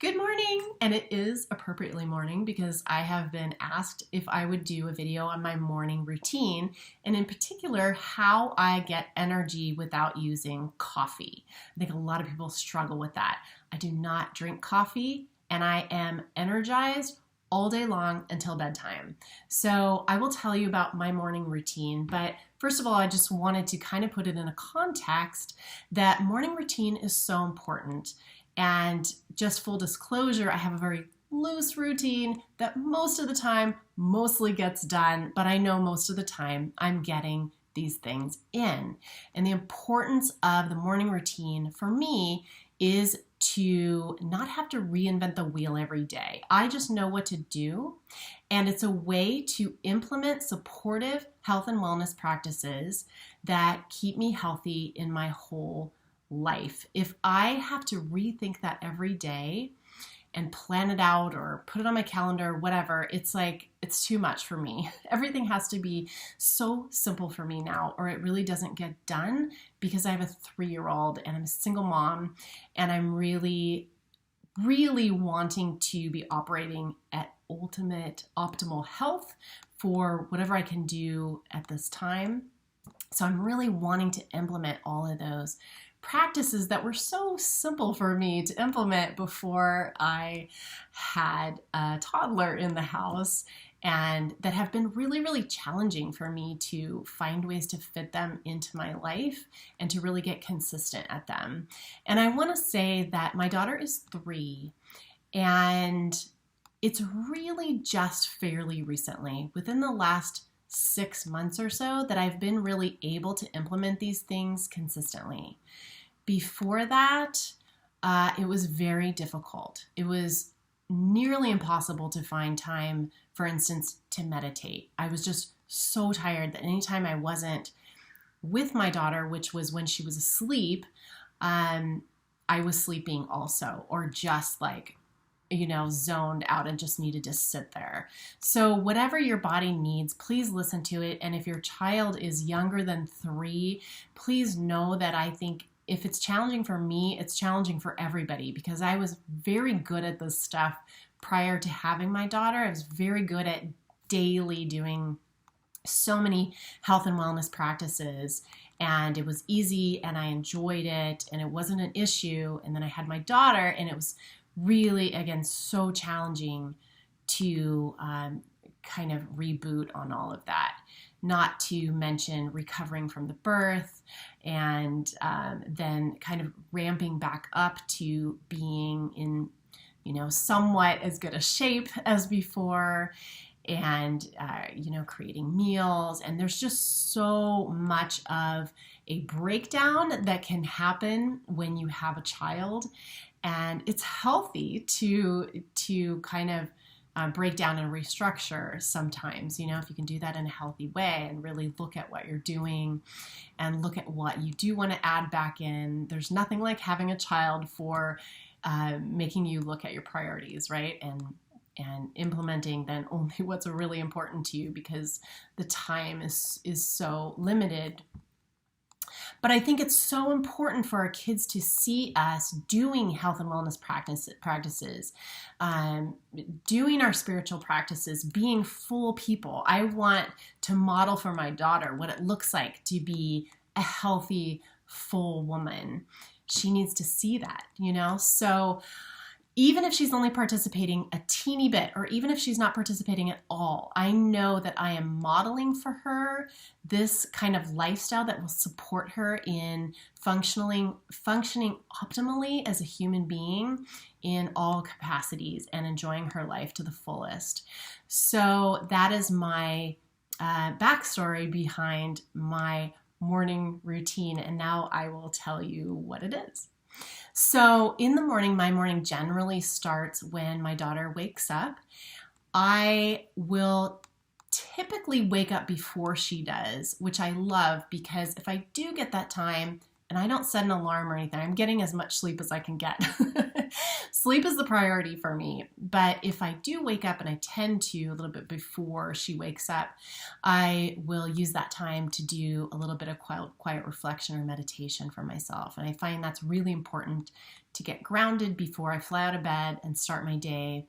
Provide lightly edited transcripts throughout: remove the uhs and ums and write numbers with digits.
Good morning, and it is appropriately morning because I have been asked if I would do a video on my morning routine, and in particular, how I get energy without using coffee. I think a lot of people struggle with that. I do not drink coffee, and I am energized all day long until bedtime. So I will tell you about my morning routine, but first of all, I just wanted to kind of put it in a context that morning routine is so important. And just full disclosure, I have a very loose routine that most of the time mostly gets done, but I know most of the time I'm getting these things in. And the importance of the morning routine for me is to not have to reinvent the wheel every day. I just know what to do, and it's a way to implement supportive health and wellness practices that keep me healthy in my whole life. If I have to rethink that every day and plan it out or put it on my calendar, whatever, it's too much for me. Everything has to be so simple for me now, or it really doesn't get done because I have a 3-year-old and I'm a single mom, and I'm really, really wanting to be operating at ultimate optimal health for whatever I can do at this time. So I'm really wanting to implement all of those practices that were so simple for me to implement before I had a toddler in the house, and that have been really, really challenging for me to find ways to fit them into my life and to really get consistent at them. And I want to say that my daughter is 3, and it's really just fairly recently, within the last 6 months or so, that I've been really able to implement these things consistently. Before that, it was very difficult. It was nearly impossible to find time, for instance, to meditate. I was just so tired that anytime I wasn't with my daughter, which was when she was asleep, I was sleeping also, or just zoned out and just needed to sit there. So whatever your body needs, please listen to it. And if your child is younger than 3, please know that I think if it's challenging for me, it's challenging for everybody, because I was very good at this stuff prior to having my daughter. I was very good at daily doing so many health and wellness practices, and it was easy and I enjoyed it and it wasn't an issue. And then I had my daughter, and it was really, again, so challenging to kind of reboot on all of that. Not to mention recovering from the birth and then kind of ramping back up to being in, somewhat as good a shape as before, and, creating meals. And there's just so much of a breakdown that can happen when you have a child. And it's healthy to kind of break down and restructure sometimes, if you can do that in a healthy way and really look at what you're doing and look at what you do want to add back in. There's nothing like having a child for making you look at your priorities, right? And implementing then only what's really important to you, because the time is so limited. But I think it's so important for our kids to see us doing health and wellness practices, doing our spiritual practices, being full people. I want to model for my daughter what it looks like to be a healthy, full woman. She needs to see that, So even if she's only participating a teeny bit, or even if she's not participating at all, I know that I am modeling for her this kind of lifestyle that will support her in functioning optimally as a human being in all capacities and enjoying her life to the fullest. So that is my backstory behind my morning routine, and now I will tell you what it is. So in the morning, my morning generally starts when my daughter wakes up. I will typically wake up before she does, which I love, because if I do get that time, and I don't set an alarm or anything, I'm getting as much sleep as I can get. sleep is the priority for me. But if I do wake up, and I tend to a little bit before she wakes up, I will use that time to do a little bit of quiet reflection or meditation for myself. And I find that's really important to get grounded before I fly out of bed and start my day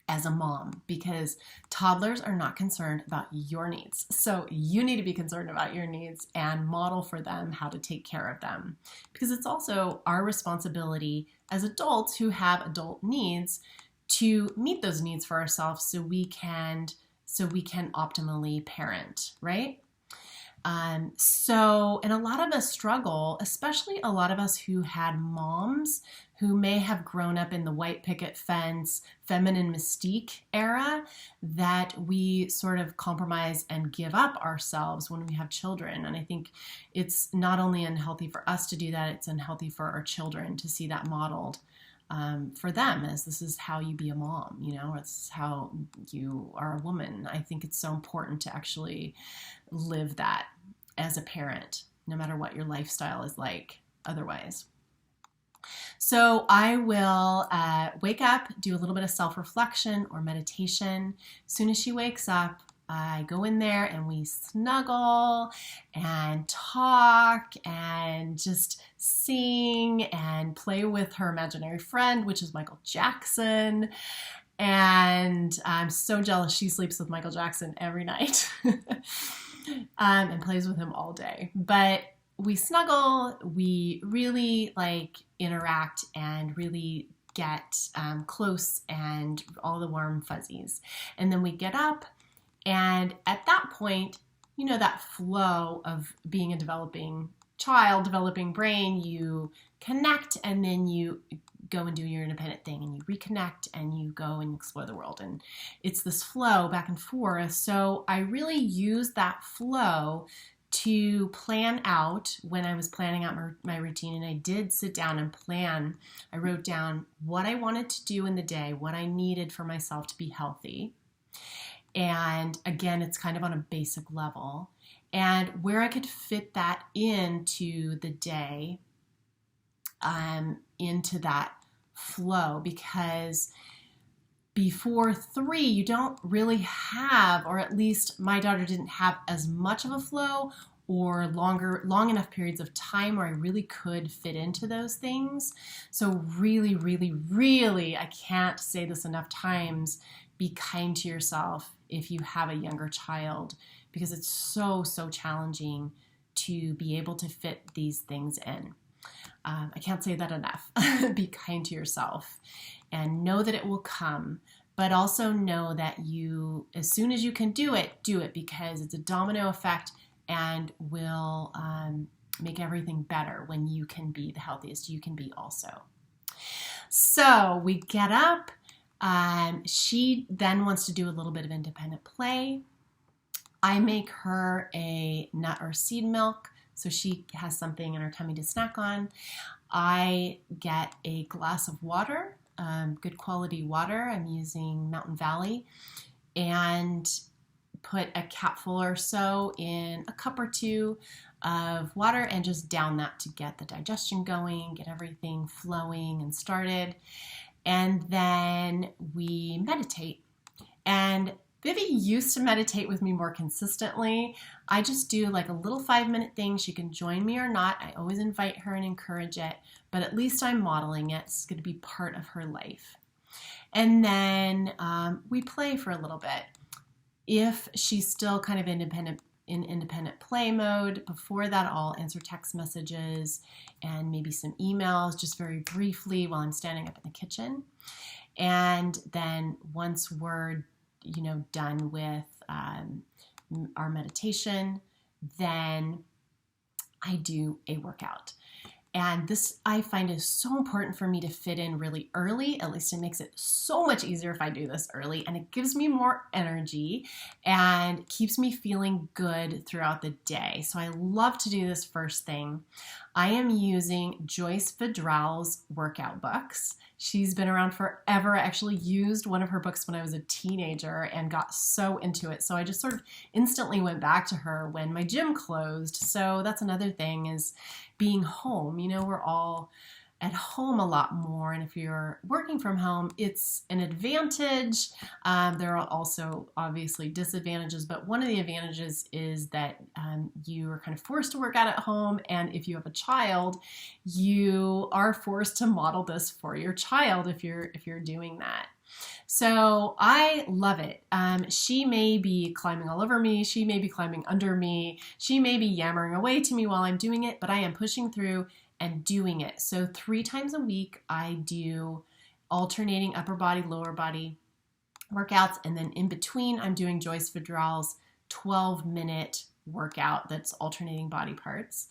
as a mom, because toddlers are not concerned about your needs. So you need to be concerned about your needs and model for them how to take care of them, because it's also our responsibility as adults who have adult needs to meet those needs for ourselves so we can optimally parent, right? And a lot of us struggle, especially a lot of us who had moms who may have grown up in the white picket fence, feminine mystique era, that we sort of compromise and give up ourselves when we have children. And I think it's not only unhealthy for us to do that, it's unhealthy for our children to see that modeled for them, as this is how you be a mom, it's how you are a woman. I think it's so important to actually live that as a parent, no matter what your lifestyle is like otherwise. So I will wake up, do a little bit of self-reflection or meditation. As soon as she wakes up, I go in there and we snuggle and talk and just sing and play with her imaginary friend, which is Michael Jackson. And I'm so jealous. She sleeps with Michael Jackson every night and plays with him all day. But we snuggle, we really interact and really get close and all the warm fuzzies. And then we get up. And at that point, that flow of being a developing child, developing brain, you connect and then you go and do your independent thing and you reconnect and you go and explore the world. And it's this flow back and forth. So I really use that flow to plan out when I was planning out my routine. And I did sit down and plan. I wrote down what I wanted to do in the day, what I needed for myself to be healthy. And again, it's kind of on a basic level, and where I could fit that into the day, into that flow, because before 3, you don't really have, or at least my daughter didn't have as much of a flow or long enough periods of time where I really could fit into those things. So really, really, really, I can't say this enough times, be kind to yourself if you have a younger child, because it's so, so challenging to be able to fit these things in. I can't say that enough. Be kind to yourself and know that it will come, but also know that you, as soon as you can do it, because it's a domino effect and will make everything better when you can be the healthiest you can be also. So we get up. She then wants to do a little bit of independent play. I make her a nut or seed milk so she has something in her tummy to snack on. I get a glass of water, good quality water. I'm using Mountain Valley, and put a capful or so in a cup or two of water and just down that to get the digestion going, get everything flowing and started. And then we meditate. And Vivi used to meditate with me more consistently. I just do like a little 5-minute thing. She can join me or not. I always invite her and encourage it, but at least I'm modeling it. It's going to be part of her life. And then we play for a little bit. If she's still kind of in independent play mode, before that I'll answer text messages and maybe some emails just very briefly while I'm standing up in the kitchen. And then once we're done with our meditation, then I do a workout. And this I find is so important for me to fit in really early. At least it makes it so much easier if I do this early, and it gives me more energy and keeps me feeling good throughout the day. So I love to do this first thing. I am using Joyce Vidral's workout books. She's been around forever. I actually used one of her books when I was a teenager and got so into it. So I just sort of instantly went back to her when my gym closed. So that's another thing, is being home. We're all at home a lot more. And if you're working from home, it's an advantage. There are also obviously disadvantages, but one of the advantages is that you are kind of forced to work out at home. And if you have a child, you are forced to model this for your child if you're doing that. So I love it. She may be climbing all over me. She may be climbing under me. She may be yammering away to me while I'm doing it, but I am pushing through and doing it. So 3 times a week, I do alternating upper body, lower body workouts. And then in between, I'm doing Joyce Vidral's 12-minute workout that's alternating body parts.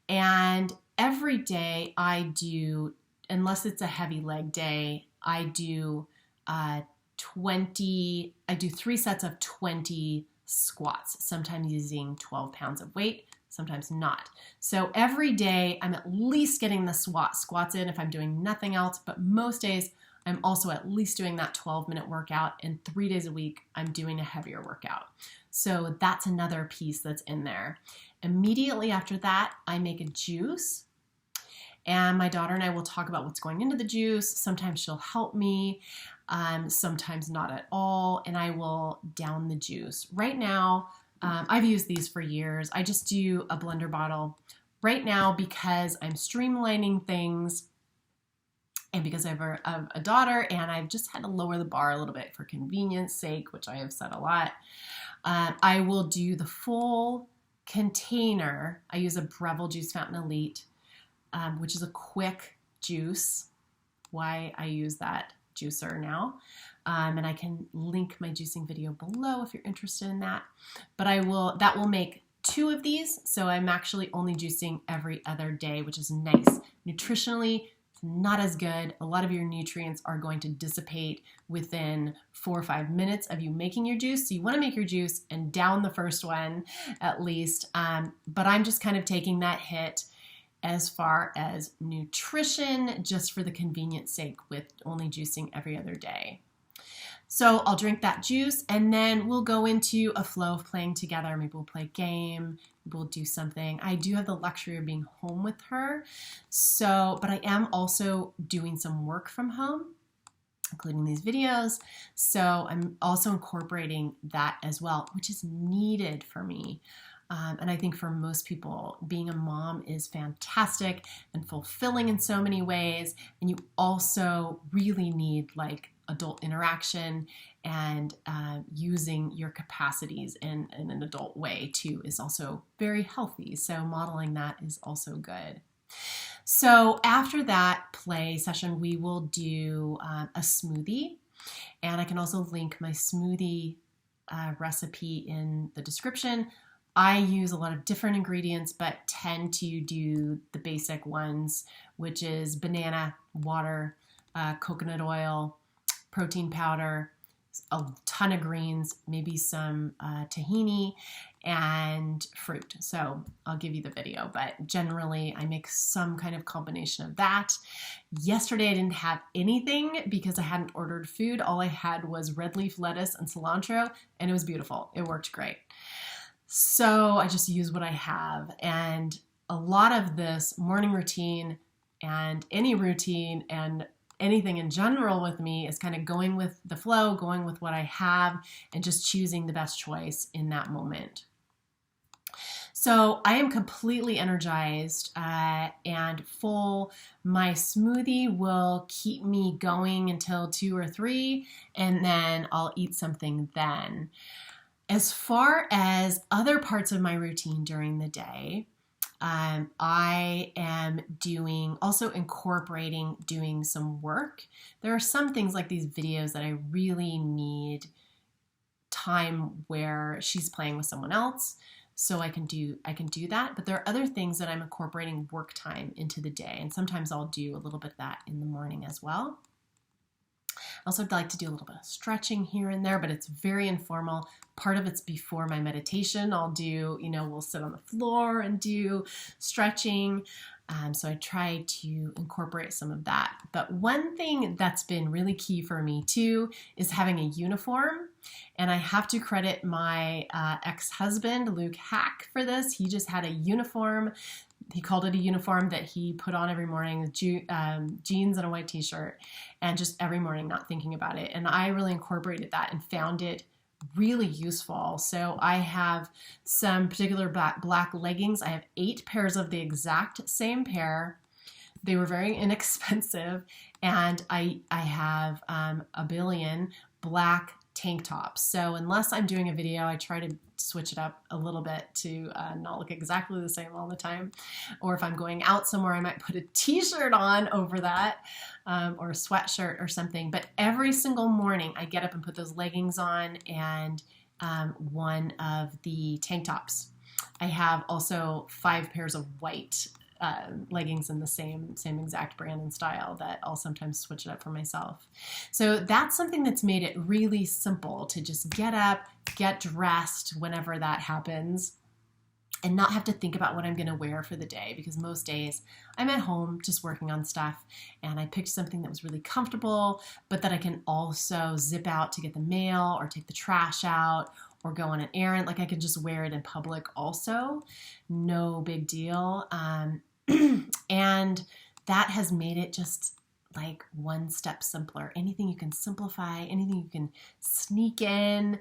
And every day I do, unless it's a heavy leg day, I do 3 sets of 20 squats, sometimes using 12 pounds of weight, sometimes not. So every day I'm at least getting the squats in if I'm doing nothing else, but most days I'm also at least doing that 12-minute workout, and 3 days a week I'm doing a heavier workout. So that's another piece that's in there. Immediately after that, I make a juice. And my daughter and I will talk about what's going into the juice. Sometimes she'll help me, sometimes not at all, and I will down the juice. Right now, I've used these for years. I just do a blender bottle. Right now, because I'm streamlining things and because I have a daughter and I've just had to lower the bar a little bit for convenience sake, which I have said a lot, I will do the full container. I use a Breville Juice Fountain Elite, which is a quick juice. Why I use that juicer now. And I can link my juicing video below if you're interested in that. But that will make 2 of these. So I'm actually only juicing every other day, which is nice. Nutritionally, it's not as good. A lot of your nutrients are going to dissipate within 4 or 5 minutes of you making your juice. So you want to make your juice and down the first one at least. But I'm just kind of taking that hit as far as nutrition, just for the convenience sake with only juicing every other day. So I'll drink that juice and then we'll go into a flow of playing together. Maybe we'll play a game, we'll do something. I do have the luxury of being home with her. But I am also doing some work from home, including these videos. So I'm also incorporating that as well, which is needed for me. And I think for most people, being a mom is fantastic and fulfilling in so many ways. And you also really need like adult interaction, and using your capacities in an adult way too is also very healthy. So modeling that is also good. So after that play session, we will do a smoothie. And I can also link my smoothie recipe in the description. I use a lot of different ingredients, but tend to do the basic ones, which is banana, water, coconut oil, protein powder, a ton of greens, maybe some tahini, and fruit. So I'll give you the video, but generally I make some kind of combination of that. Yesterday I didn't have anything because I hadn't ordered food. All I had was red leaf lettuce and cilantro, and it was beautiful. It worked great. So I just use what I have. And a lot of this morning routine and any routine and anything in general with me is kind of going with the flow, going with what I have, and just choosing the best choice in that moment. So I am completely energized and full. My smoothie will keep me going until 2 or 3, and then I'll eat something then. As far as other parts of my routine during the day, I am also incorporating doing some work. There are some things like these videos that I really need time where she's playing with someone else, so I can do that. But there are other things that I'm incorporating work time into the day, and sometimes I'll do a little bit of that in the morning as well. I also like to do a little bit of stretching here and there, but it's very informal. Part of it's before my meditation. I'll do, we'll sit on the floor and do stretching. So I try to incorporate some of that. But one thing that's been really key for me too is having a uniform. And I have to credit my ex-husband, Luke Hack, for this. He just had a uniform he called it a uniform that he put on every morning with jeans and a white t-shirt, and just every morning not thinking about it. And I really incorporated that and found it really useful. So I have some particular black leggings. I have 8 pairs of the exact same pair. They were very inexpensive. And I have a billion black tank tops. So unless I'm doing a video, I try to switch it up a little bit to not look exactly the same all the time. Or if I'm going out somewhere, I might put a t-shirt on over that, or a sweatshirt or something. But every single morning I get up and put those leggings on and one of the tank tops. I have also 5 pairs of white leggings in the same exact brand and style that I'll sometimes switch it up for myself. So that's something that's made it really simple to just get up, get dressed whenever that happens, and not have to think about what I'm going to wear for the day, because most days I'm at home just working on stuff and I picked something that was really comfortable, but that I can also zip out to get the mail or take the trash out or go on an errand. Like I can just wear it in public also. No big deal. And that has made it just like one step simpler. Anything you can simplify, anything you can sneak in.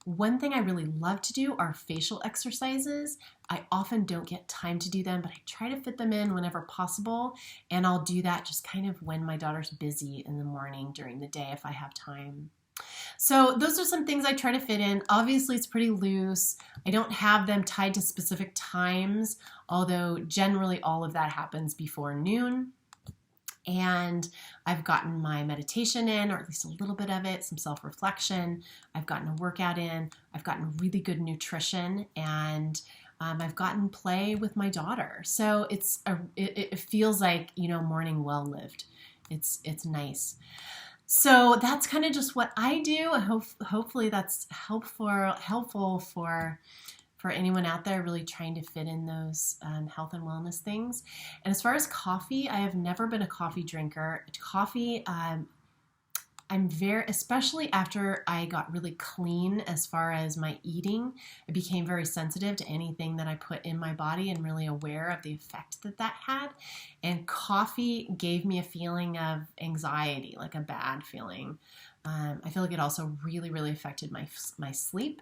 One thing I really love to do are facial exercises. I often don't get time to do them, but I try to fit them in whenever possible. And I'll do that just kind of when my daughter's busy in the morning during the day if I have time. So those are some things I try to fit in. Obviously, it's pretty loose. I don't have them tied to specific times, although generally all of that happens before noon. And I've gotten my meditation in, or at least a little bit of it, some self-reflection. I've gotten a workout in. I've gotten really good nutrition, and I've gotten play with my daughter. So it feels like, you know, morning well lived. It's nice. So that's kind of just what I do. Hopefully that's helpful for anyone out there really trying to fit in those health and wellness things. And as far as coffee, I have never been a coffee drinker. Coffee, I'm especially after I got really clean as far as my eating, I became very sensitive to anything that I put in my body and really aware of the effect that had. And coffee gave me a feeling of anxiety, like a bad feeling. I feel like it also really, really affected my sleep.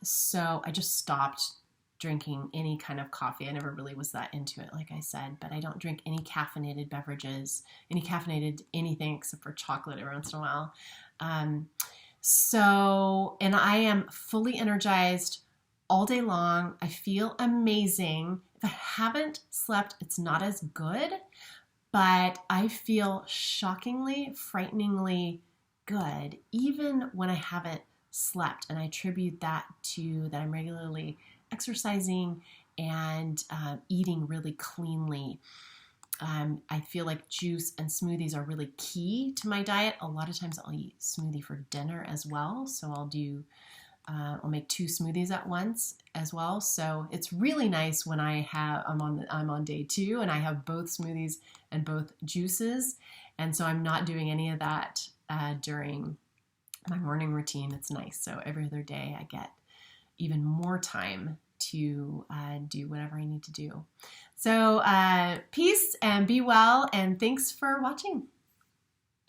So I just stopped drinking any kind of coffee. I never really was that into it, like I said, but I don't drink any caffeinated beverages, any caffeinated anything except for chocolate every once in a while. And I am fully energized all day long. I feel amazing. If I haven't slept, it's not as good, but I feel shockingly, frighteningly good, even when I haven't slept. And I attribute that to that I'm regularly exercising and eating really cleanly. I feel like juice and smoothies are really key to my diet. A lot of times I'll eat smoothie for dinner as well. So I'll make 2 smoothies at once as well. So it's really nice when I'm on day 2 and I have both smoothies and both juices. And so I'm not doing any of that during my morning routine. It's nice. So every other day I get even more time to do whatever I need to do. So peace and be well, and thanks for watching.